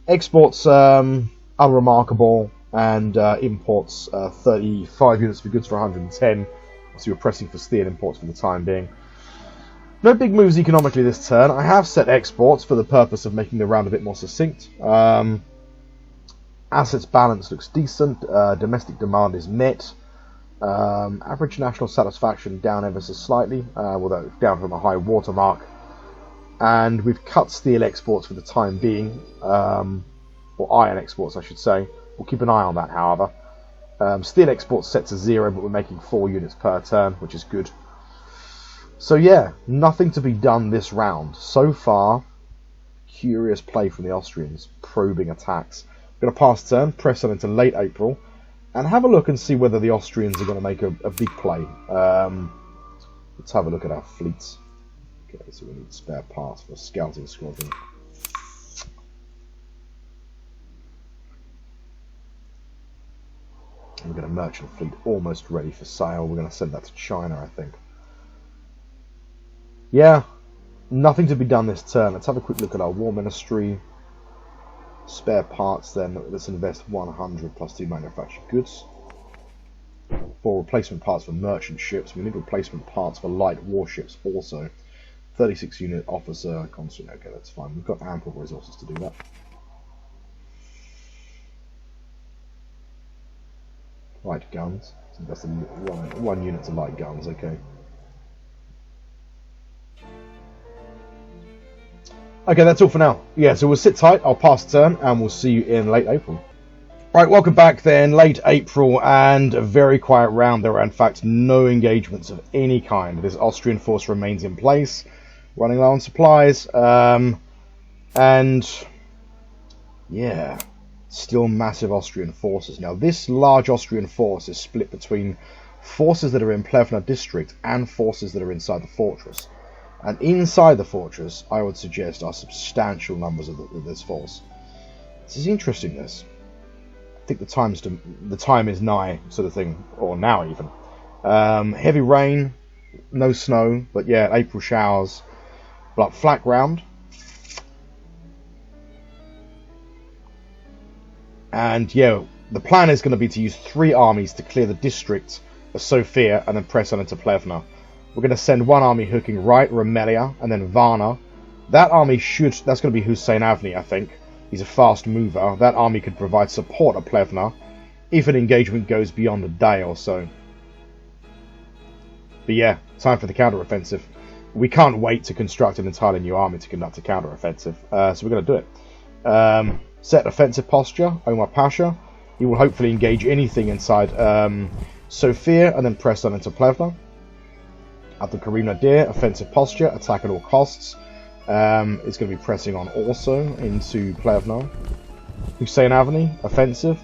Exports, unremarkable, and imports, 35 units for goods for 110. So we're pressing for steel imports for the time being. No big moves economically this turn. I have set exports for the purpose of making the round a bit more succinct. Assets balance looks decent. Domestic demand is met. Average national satisfaction down ever so slightly, although down from a high watermark. And we've cut steel exports for the time being, or iron exports, I should say. We'll keep an eye on that, however. Steel exports set to 0, but we're making 4 units per turn, which is good. So yeah, nothing to be done this round. So far, curious play from the Austrians, probing attacks. We're going to pass turn, press on into late April, and have a look and see whether the Austrians are going to make a big play. Let's have a look at our fleets. Okay, so we need spare parts for a scouting squadron. We've got a merchant fleet almost ready for sale. We're going to send that to China, I think. Yeah, nothing to be done this turn. Let's have a quick look at our War Ministry. Spare parts then. Let's invest 100 plus 2 manufactured goods. 4 replacement parts for merchant ships. We need replacement parts for light warships also. 36 unit officer constant. Okay, that's fine. We've got ample resources to do that. Light guns. So that's one unit to light guns. Okay. Okay, that's all for now. Yeah, so we'll sit tight. I'll pass the turn, and we'll see you in late April. Right, welcome back then. Late April, and a very quiet round. There are, in fact, no engagements of any kind. This Austrian force remains in place, running low on supplies. And, yeah, still massive Austrian forces. Now, this large Austrian force is split between forces that are in Plevna district and forces that are inside the fortress. And inside the fortress, I would suggest, are substantial numbers of this force. This is interesting, this. I think the time is nigh, sort of thing, or now even. Heavy rain, no snow, but yeah, April showers. But flat ground. And yeah, the plan is going to be to use 3 armies to clear the district of Sofia and then press on into Plevna. We're going to send 1 army hooking right, Remelia, and then Varna. That army that's going to be Hussein Avni, I think. He's a fast mover. That army could provide support at Plevna if an engagement goes beyond a day or so. But yeah, time for the counter-offensive. We can't wait to construct an entirely new army to conduct a counter-offensive. So we're going to do it. Set offensive posture, Omar Pasha. He will hopefully engage anything inside Sofia and then press on into Plevna. Abdul Karim Nadir, offensive posture, attack at all costs. It's going to be pressing on also into Plevna. Hussein Avni, offensive,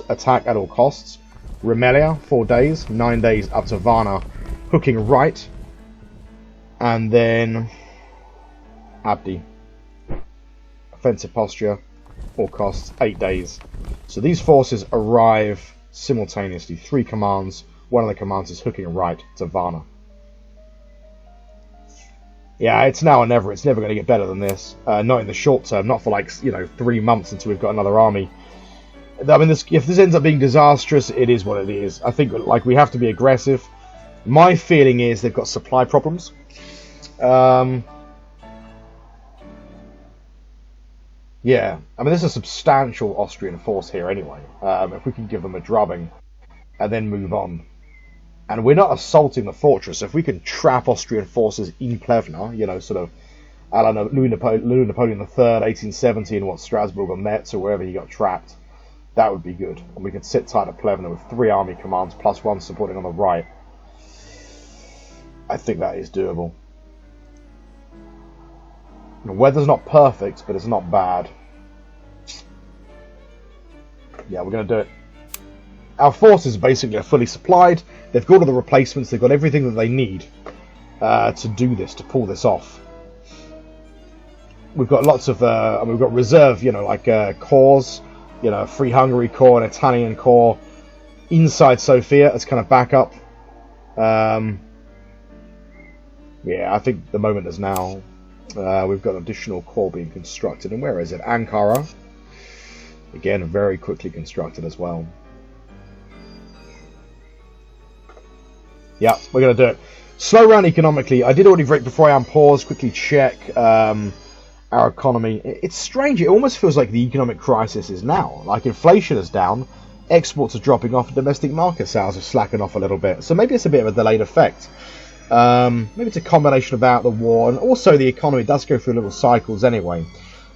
attack at all costs. Remelia, 4 days, 9 days up to Varna, hooking right. And then Abdi, offensive posture, all costs, 8 days. So these forces arrive simultaneously, 3 commands. One of the commands is hooking right to Varna. Yeah, it's now or never. It's never going to get better than this. Not in the short term. Not for 3 months until we've got another army. I mean, if this ends up being disastrous, it is what it is. I think we have to be aggressive. My feeling is they've got supply problems. Yeah, I mean, there's a substantial Austrian force here anyway. If we can give them a drubbing and then move on. And we're not assaulting the fortress. If we can trap Austrian forces in Plevna, sort of a la Louis Napoleon III, 1870, and Strasbourg or Metz or wherever he got trapped, that would be good. And we can sit tight at Plevna with 3 army commands plus 1 supporting on the right. I think that is doable. The weather's not perfect, but it's not bad. Yeah, we're going to do it. Our forces basically are fully supplied. They've got all the replacements. They've got everything that they need to do this, to pull this off. We've got lots of, we've got reserve, corps, Free Hungary Corps, an Italian Corps, inside Sofia as kind of backup. Yeah, I think the moment is now. We've got an additional corps being constructed. And where is it? Ankara. Again, very quickly constructed as well. Yeah, we're going to do it. Slow round economically. I did already break before I unpause. Quickly check our economy. It's strange. It almost feels like the economic crisis is now. Like inflation is down. Exports are dropping off. And domestic market sales are slacking off a little bit. So maybe it's a bit of a delayed effect. Maybe it's a combination about the war. And also the economy does go through little cycles anyway.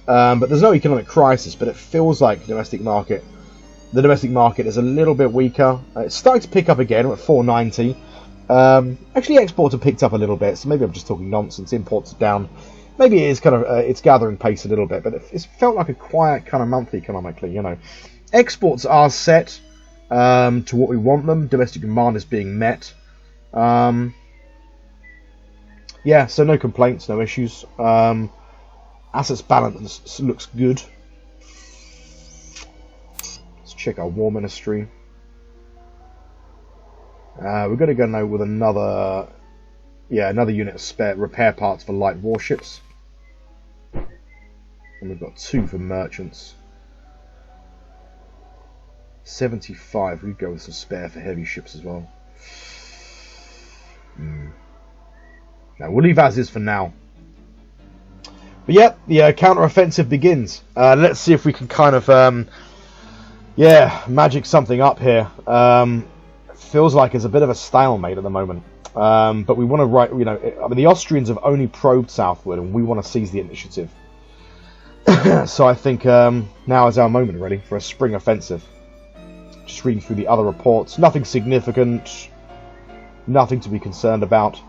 But there's no economic crisis. But it feels like the domestic market is a little bit weaker. It's starting to pick up again. We're at 490. Actually, exports have picked up a little bit, so maybe I'm just talking nonsense. Imports are down. Maybe it is kind of it's gathering pace a little bit, but it's felt like a quiet kind of month economically. Exports are set to what we want them. Domestic demand is being met. Yeah, so no complaints, no issues. Assets balance looks good. Let's check our War Ministry. We're going to go now with another Yeah, another unit of spare repair parts for light warships. And we've got 2 for merchants. 75. We'd go with some spare for heavy ships as well. Now, we'll leave as is for now. But yeah, the counter-offensive begins. Let's see if we can kind of, magic something up here. Feels like it's a bit of a stalemate at the moment. But we want to the Austrians have only probed southward, and we want to seize the initiative. So I think now is our moment, really, for a spring offensive. Just reading through the other reports. Nothing significant. Nothing to be concerned about.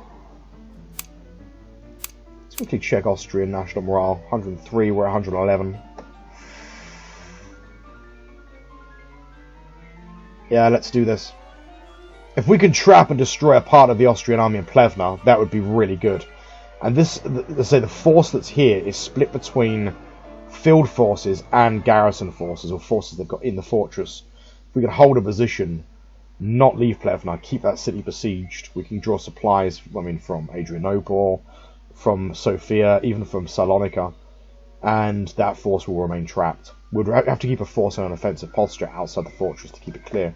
Let's quickly check Austrian national morale. 103, we're 111. Yeah, let's do this. If we can trap and destroy a part of the Austrian army in Plevna, that would be really good. And this, let's say, the force that's here is split between field forces and garrison forces, or forces they've got in the fortress. If we can hold a position, not leave Plevna, keep that city besieged, we can draw supplies, from Adrianople, from Sofia, even from Salonika, and that force will remain trapped. We'd have to keep a force on an offensive posture outside the fortress to keep it clear.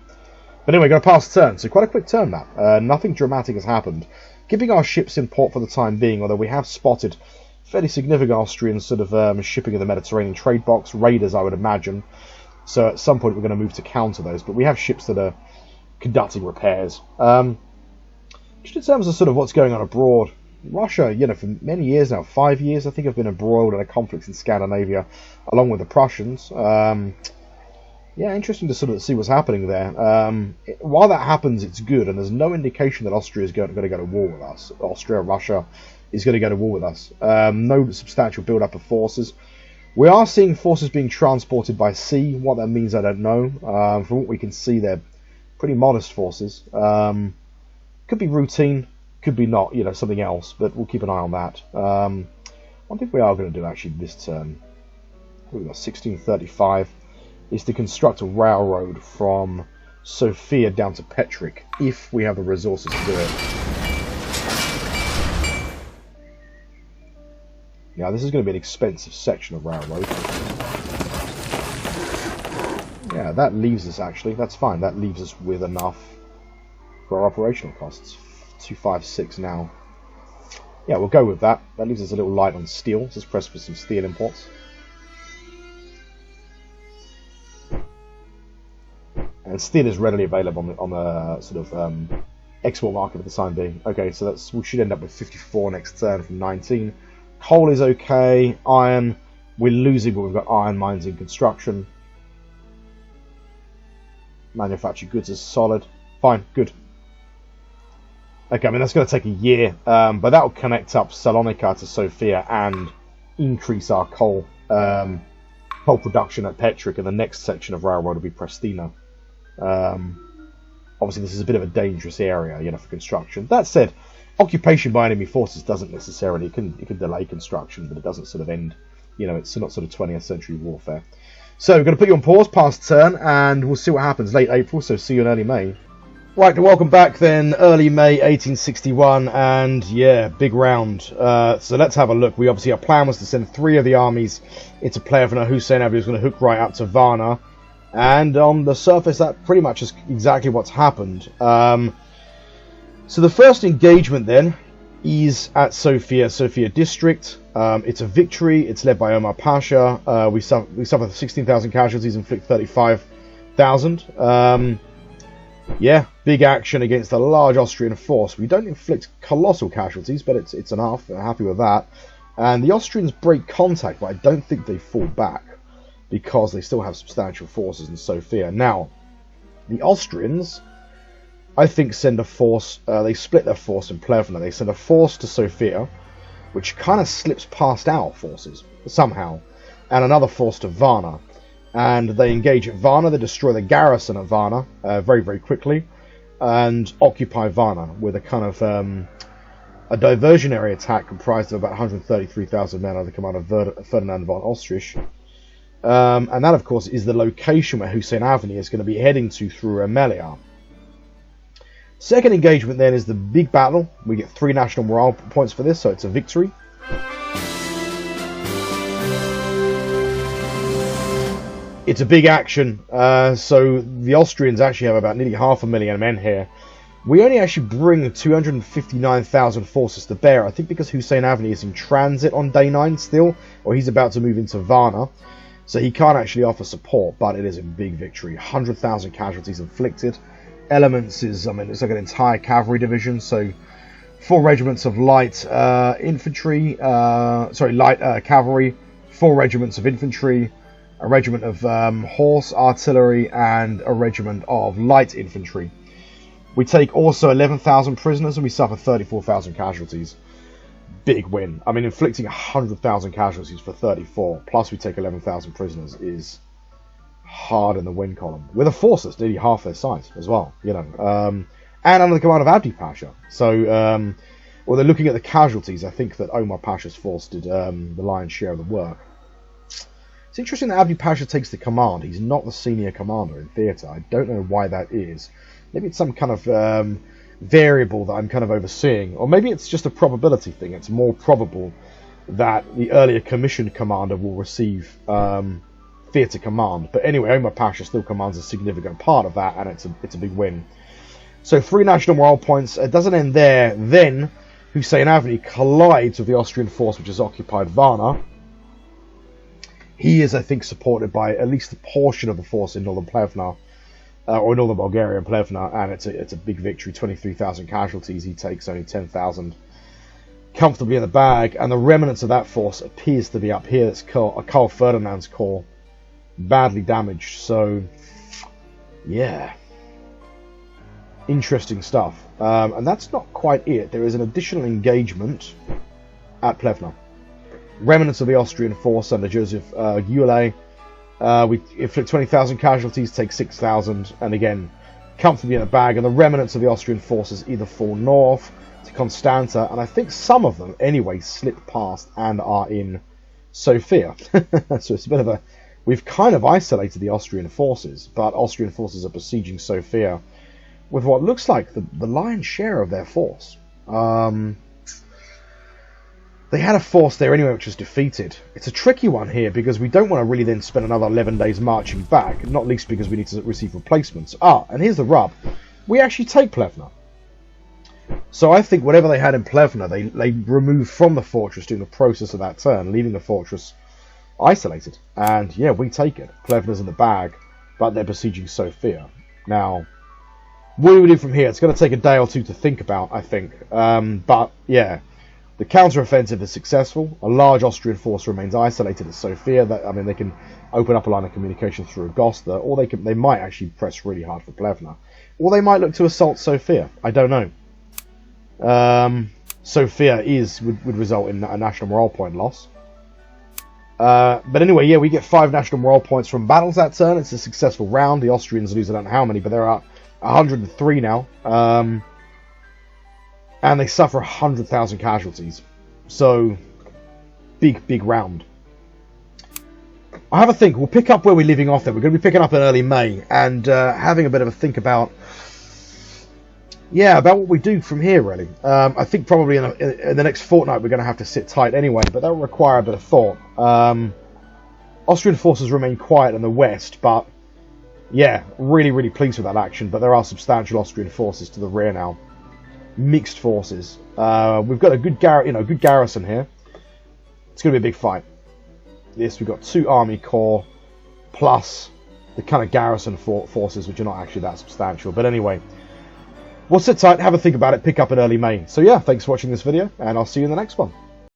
But anyway, going to pass the turn, so quite a quick turn that. Nothing dramatic has happened. Keeping our ships in port for the time being, although we have spotted fairly significant Austrian sort of shipping in the Mediterranean trade box, raiders I would imagine. So at some point we're going to move to counter those, but we have ships that are conducting repairs. Just in terms of sort of what's going on abroad, Russia, for many years now, 5 years I think, have been embroiled in a conflict in Scandinavia, along with the Prussians. Yeah, interesting to sort of see what's happening there. While that happens, it's good, and there's no indication that Austria is going to go to war with us. Russia is going to go to war with us. No substantial build-up of forces. We are seeing forces being transported by sea. What that means, I don't know. From what we can see, they're pretty modest forces. Could be routine, could be not, something else, but we'll keep an eye on that. One thing we are going to do actually this turn, we've got 1635, is to construct a railroad from Sofia down to Petric, if we have the resources to do it. Now, this is going to be an expensive section of railroad. Yeah, that leaves us, actually, that's fine, that leaves us with enough for our operational costs. 256 now. Yeah, we'll go with that. That leaves us a little light on steel. Let's press for some steel imports. And steel is readily available on the sort of export market for the time being. Okay, so we should end up with 54 next turn from 19. Coal is okay. Iron, we're losing, but we've got iron mines in construction. Manufactured goods is solid. Fine, good. Okay, that's going to take a year, but that will connect up Salonika to Sofia and increase our coal production at Petric, and the next section of railroad will be Pristina. Obviously, this is a bit of a dangerous area, for construction. That said, occupation by enemy forces doesn't necessarily, it can delay construction, but it doesn't sort of end, it's not sort of 20th century warfare. So, we're going to put you on pause past turn, and we'll see what happens late April, so see you in early May. Right, welcome back then, early May 1861, and yeah, big round. So let's have a look. Our plan was to send 3 of the armies into Plevna. Hussein Abi was going to hook right up to Varna, and on the surface that pretty much is exactly what's happened. So the first engagement then is at Sofia district. It's a victory, it's led by Omar Pasha. We suffered 16,000 casualties, inflict 35,000. Yeah, big action against a large Austrian force. We don't inflict colossal casualties, but it's enough. I'm happy with that. And the Austrians break contact, but I don't think they fall back, because they still have substantial forces in Sofia. Now, the Austrians, I think, send a force, they split their force in Plevna. They send a force to Sofia, which kind of slips past our forces, somehow, and another force to Varna. And they engage at Varna, they destroy the garrison at Varna very, very quickly, and occupy Varna with a kind of a diversionary attack comprised of about 133,000 men under the command of Ferdinand von Ostrich. And that, of course, is the location where Hussein Avni is going to be heading to through Amelia. Second engagement then is the big battle. We get 3 national morale points for this, so it's a victory. It's a big action, so the Austrians actually have about nearly 500,000 men here. We only actually bring 259,000 forces to bear, I think because Hussein Avni is in transit on day 9 still, or he's about to move into Varna, so he can't actually offer support, but it is a big victory. 100,000 casualties inflicted. Elements is, I mean, it's like an entire cavalry division, so 4 regiments of light infantry, light cavalry, 4 regiments of infantry, a regiment of horse artillery, and a regiment of light infantry. We take also 11,000 prisoners and we suffer 34,000 casualties. Big win. I mean, inflicting 100,000 casualties for 34, plus we take 11,000 prisoners is hard in the win column. With a force that's nearly half their size as well, you know. And under the command of Abdi Pasha. So, well, they're looking at the casualties. I think that Omar Pasha's force did the lion's share of the work. It's interesting that Abdi Pasha takes the command. He's not the senior commander in theatre. I don't know why that is. Maybe it's some kind of variable that I'm kind of overseeing. Or maybe it's just a probability thing. It's more probable that the earlier commissioned commander will receive theatre command. But anyway, Omar Pasha still commands a significant part of that, and it's a big win. So 3 national morale points. It doesn't end there. Then Hussein Avni collides with the Austrian force which has occupied Varna. He is, I think, supported by at least a portion of the force in northern Plevna, or northern Bulgaria and Plevna, and it's a big victory. 23,000 casualties. He takes only 10,000 comfortably in the bag, and the remnants of that force appears to be up here. It's Karl Ferdinand's corps, badly damaged. So, yeah, interesting stuff. And that's not quite it. There is an additional engagement at Plevna. Remnants of the Austrian force under Joseph Gueulay. We inflict 20,000 casualties, take 6,000, and again, comfortably in the bag. And the remnants of the Austrian forces either fall north to Constanta, and I think some of them, anyway, slip past and are in Sofia. So it's a bit of a... We've kind of isolated the Austrian forces, but Austrian forces are besieging Sofia with what looks like the lion's share of their force. They had a force there anyway which was defeated. It's a tricky one here because we don't want to really then spend another 11 days marching back, not least because we need to receive replacements. And here's the rub. We actually take Plevna. So I think whatever they had in Plevna, they removed from the fortress during the process of that turn, leaving the fortress isolated. And yeah, we take it. Plevna's in the bag, but they're besieging Sofia. Now, what do we do from here? It's going to take a day or two to think about, I think. But yeah, the counter-offensive is successful. A large Austrian force remains isolated at Sofia. I mean, they can open up a line of communication through Agosta, or they might actually press really hard for Plevna, or they might look to assault Sofia. I don't know. Sofia would result in a national morale point loss. But anyway, yeah, we get 5 national morale points from battles that turn. It's a successful round. The Austrians lose I don't know how many, but they're at 103 now. And they suffer 100,000 casualties. So, big round. I have a think. We'll pick up where we're leaving off there. We're going to be picking up in early May and having a bit of a think about what we do from here, really. I think probably in the next fortnight we're going to have to sit tight anyway, but that will require a bit of thought. Austrian forces remain quiet in the west, but yeah, really pleased with that action. But there are substantial Austrian forces to the rear now. Mixed forces. We've got a good garrison here. It's going to be a big fight. Yes, we've got 2 army corps plus the kind of garrison forces, which are not actually that substantial. But anyway, we'll sit tight, have a think about it, pick up in early May. So yeah, thanks for watching this video, and I'll see you in the next one.